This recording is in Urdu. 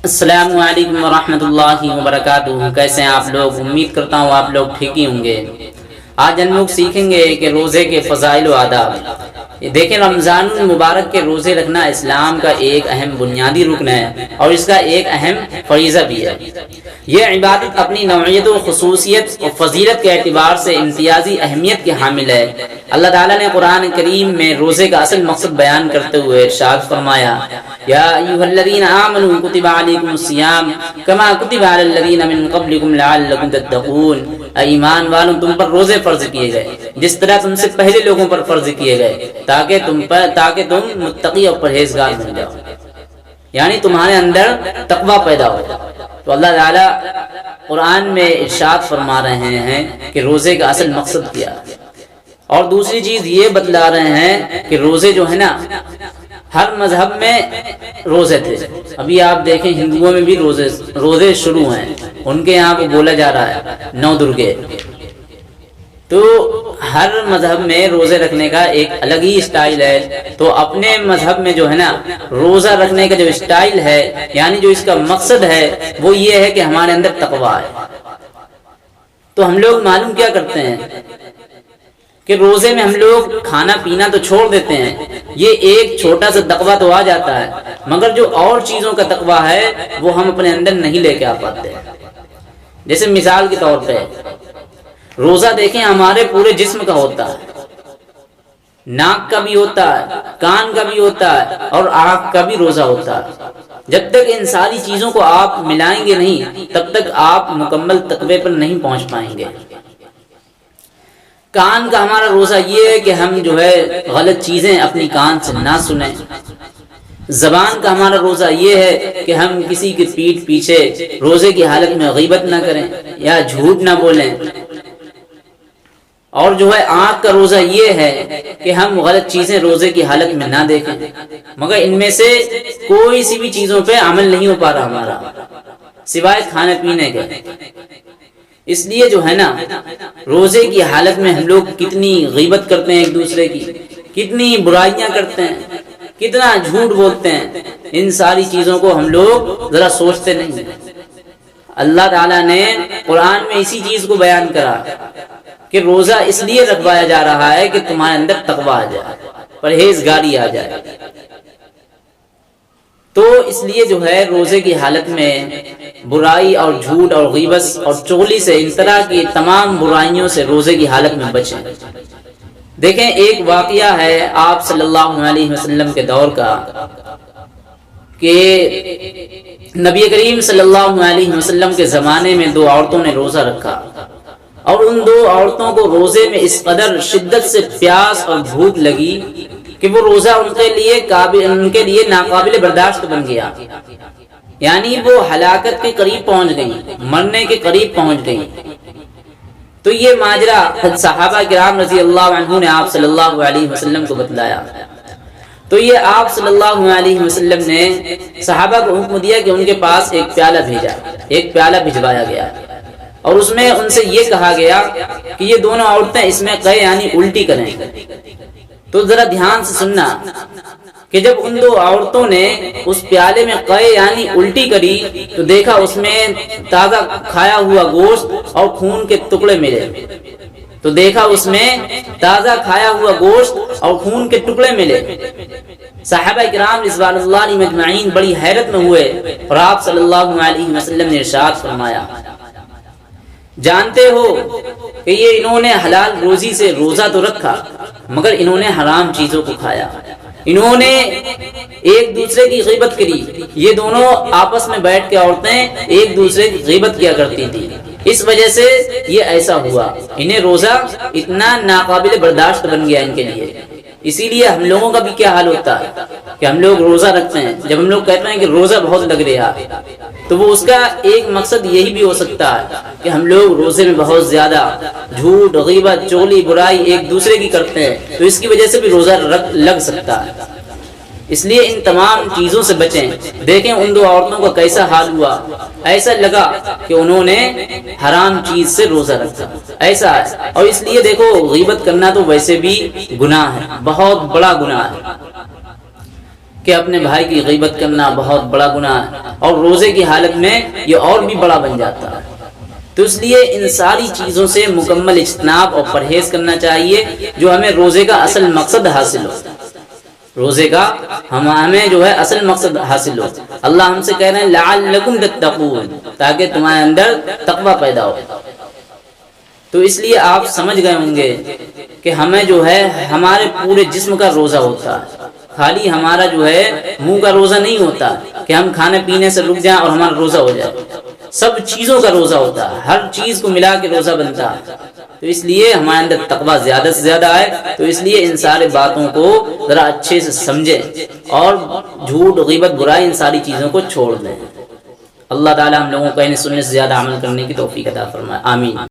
السلام علیکم ورحمۃ اللہ وبرکاتہ۔ کیسے ہیں آپ لوگ؟ امید کرتا ہوں آپ لوگ ٹھیک ہی ہوں گے۔ آج ہم لوگ سیکھیں گے کہ روزے کے فضائل و آداب۔ دیکھیں، رمضان المبارک کے روزے رکھنا اسلام کا ایک اہم بنیادی رکن ہے اور اس کا ایک اہم فریضہ بھی ہے۔ یہ عبادت اپنی نوعیت و خصوصیت اور فضیلت کے اعتبار سے امتیازی اہمیت کے حامل ہے۔ اللہ تعالیٰ نے قرآن کریم میں روزے کا اصل مقصد بیان کرتے ہوئے ارشاد فرمایا، یا ایھا الذین آمنوا کتب علیکم الصیام کما کتب علی الذین من قبلکم لعلکم تتقون۔ اے ایمان والوں، تم پر روزے فرض کیے گئے جس طرح تم سے پہلے لوگوں پر فرض کیے گئے تاکہ تم متقی اور پرہیزگار بن جاؤ، یعنی تمہارے اندر تقوی پیدا ہو۔ تو اللہ تعالیٰ قرآن میں ارشاد فرما رہے ہیں کہ روزے کا اصل مقصد کیا، اور دوسری چیز یہ بتلا رہے ہیں کہ روزے جو ہے نا، ہر مذہب میں روزے تھے۔ ابھی آپ دیکھیں ہندوؤں میں بھی روزے شروع ہیں، ان کے یہاں کو بولا جا رہا ہے 9 درگے۔ تو ہر مذہب میں روزے رکھنے کا ایک الگ ہی اسٹائل ہے۔ تو اپنے مذہب میں جو ہے نا، روزہ رکھنے کا جو اسٹائل ہے، یعنی جو اس کا مقصد ہے، وہ یہ ہے کہ ہمارے اندر تقویٰ ہے۔ تو ہم لوگ معلوم کیا کرتے ہیں کہ روزے میں ہم لوگ کھانا پینا تو چھوڑ دیتے ہیں، یہ ایک چھوٹا سا تقویٰ تو آ جاتا ہے، مگر جو اور چیزوں کا تقویٰ ہے وہ ہم اپنے اندر نہیں لے کے آ پاتے۔ جیسے مثال کے طور پہ روزہ دیکھیں، ہمارے پورے جسم کا ہوتا ہے، ناک کا بھی ہوتا ہے، کان کا بھی ہوتا ہے، اور آنکھ کا بھی روزہ ہوتا ہے۔ جب تک ان ساری چیزوں کو آپ ملائیں گے نہیں، تب تک آپ مکمل تقوی پر نہیں پہنچ پائیں گے۔ کان کا ہمارا روزہ یہ ہے کہ ہم جو ہے غلط چیزیں اپنی کان سے نہ سنیں۔ زبان کا ہمارا روزہ یہ ہے کہ ہم کسی کی پیٹھ پیچھے روزے کی حالت میں غیبت نہ کریں یا جھوٹ نہ بولیں۔ اور جو ہے آنکھ کا روزہ یہ ہے کہ ہم غلط چیزیں روزے کی حالت میں نہ دیکھیں، مگر ان میں سے کوئی سی بھی چیزوں پہ عمل نہیں ہو پا رہا ہمارا، سوائے کھانے پینے کے۔ اس لیے جو ہے نا، روزے کی حالت میں ہم لوگ کتنی غیبت کرتے ہیں ایک دوسرے کی، کتنی برائیاں کرتے ہیں، کتنا جھوٹ بولتے ہیں۔ ان ساری چیزوں کو ہم لوگ ذرا سوچتے نہیں۔ اللہ تعالیٰ نے قرآن میں اسی چیز کو بیان کرا کہ روزہ اس لیے رکھوایا جا رہا ہے کہ تمہارے اندر تقویٰ آ جائے، پرہیزگاری آ جائے۔ تو اس لیے جو ہے روزے کی حالت میں برائی اور جھوٹ اور غیبت اور چغلی سے، ان طرح کی تمام برائیوں سے روزے کی حالت میں بچیں۔ دیکھیں، ایک واقعہ ہے آپ صلی اللہ علیہ وسلم کے دور کا کہ نبی کریم صلی اللہ علیہ وسلم کے زمانے میں 2 عورتوں نے روزہ رکھا، اور ان 2 عورتوں کو روزے میں اس قدر شدت سے پیاس اور بھوک لگی کہ وہ روزہ ان کے لیے ناقابل برداشت بن گیا، یعنی وہ ہلاکت کے قریب پہنچ گئیں، مرنے کے قریب پہنچ گئیں۔ تو یہ ماجرا صحابہ کرام رضی اللہ عنہ نے آپ صلی اللہ علیہ وسلم کو بتلایا۔ تو یہ آپ صلی اللہ علیہ وسلم نے صحابہ کو حکم دیا کہ ان کے پاس ایک پیالہ بھجوایا گیا، اور اس میں ان سے یہ کہا گیا کہ یہ دونوں عورتیں اس میں قے یعنی الٹی کریں۔ تو ذرا دھیان سے سننا کہ جب ان 2 عورتوں نے اس پیالے میں قے یعنی الٹی کری تو دیکھا اس میں تازہ کھایا ہوا گوشت اور خون کے ٹکڑے ملے۔ صحابہ کرام رضوان اللہ علیہم اجمعین بڑی حیرت میں ہوئے، اور آپ صلی اللہ علیہ وسلم نے ارشاد فرمایا، جانتے ہو کہ یہ انہوں نے حلال روزی سے روزہ تو رکھا، مگر انہوں نے حرام چیزوں کو کھایا، انہوں نے ایک دوسرے کی غیبت کری۔ یہ دونوں آپس میں بیٹھ کے عورتیں ایک دوسرے کی غیبت کیا کرتی تھی، اس وجہ سے یہ ایسا ہوا، انہیں روزہ اتنا ناقابل برداشت بن گیا ان کے لیے۔ اسی لیے ہم لوگوں کا بھی کیا حال ہوتا ہے کہ ہم لوگ روزہ رکھتے ہیں، جب ہم لوگ کہتے ہیں کہ روزہ بہت لگ رہا ہے، تو وہ اس کا ایک مقصد یہی بھی ہو سکتا ہے کہ ہم لوگ روزے میں بہت زیادہ جھوٹ، غیبت، چغلی، برائی ایک دوسرے کی کرتے ہیں، تو اس کی وجہ سے بھی روزہ لگ سکتا ہے۔ اس لیے ان تمام چیزوں سے بچیں۔ دیکھیں ان 2 عورتوں کا کیسا حال ہوا، ایسا لگا کہ انہوں نے حرام چیز سے روزہ رکھا، ایسا ہے۔ اور اس لیے دیکھو، غیبت کرنا تو ویسے بھی گناہ ہے، بہت بڑا گناہ ہے۔ کہ اپنے بھائی کی غیبت کرنا بہت بڑا گناہ ہے، اور روزے کی حالت میں یہ اور بھی بڑا بن جاتا ہے۔ تو اس لیے ان ساری چیزوں سے مکمل اجتناب اور پرہیز کرنا چاہیے جو ہمیں روزے کا اصل مقصد حاصل ہو، روزے کا ہمیں جو ہے اصل مقصد حاصل ہو۔ اللہ ہم سے کہہ رہے ہیں لعلکم تتقون، تاکہ تمہارے اندر تقوی پیدا ہو۔ تو اس لیے آپ سمجھ گئے ہوں گے کہ ہمیں جو ہے ہمارے پورے جسم کا روزہ ہوتا ہے، خالی ہمارا جو ہے منہ کا روزہ نہیں ہوتا کہ ہم کھانے پینے سے رک جائیں اور ہمارا روزہ ہو جائے، سب چیزوں کا روزہ ہوتا ہے، ہر چیز کو ملا کے روزہ بنتا ہے۔ تو اس لیے ہمارے اندر تقویٰ زیادہ سے زیادہ آئے، تو اس لیے ان سارے باتوں کو ذرا اچھے سے سمجھیں اور جھوٹ غیبت برائی ان ساری چیزوں کو چھوڑ دیں۔ اللہ تعالی ہم لوگوں کو انہیں سننے سے زیادہ عمل کرنے کی توفیق عطا فرمائے، آمین۔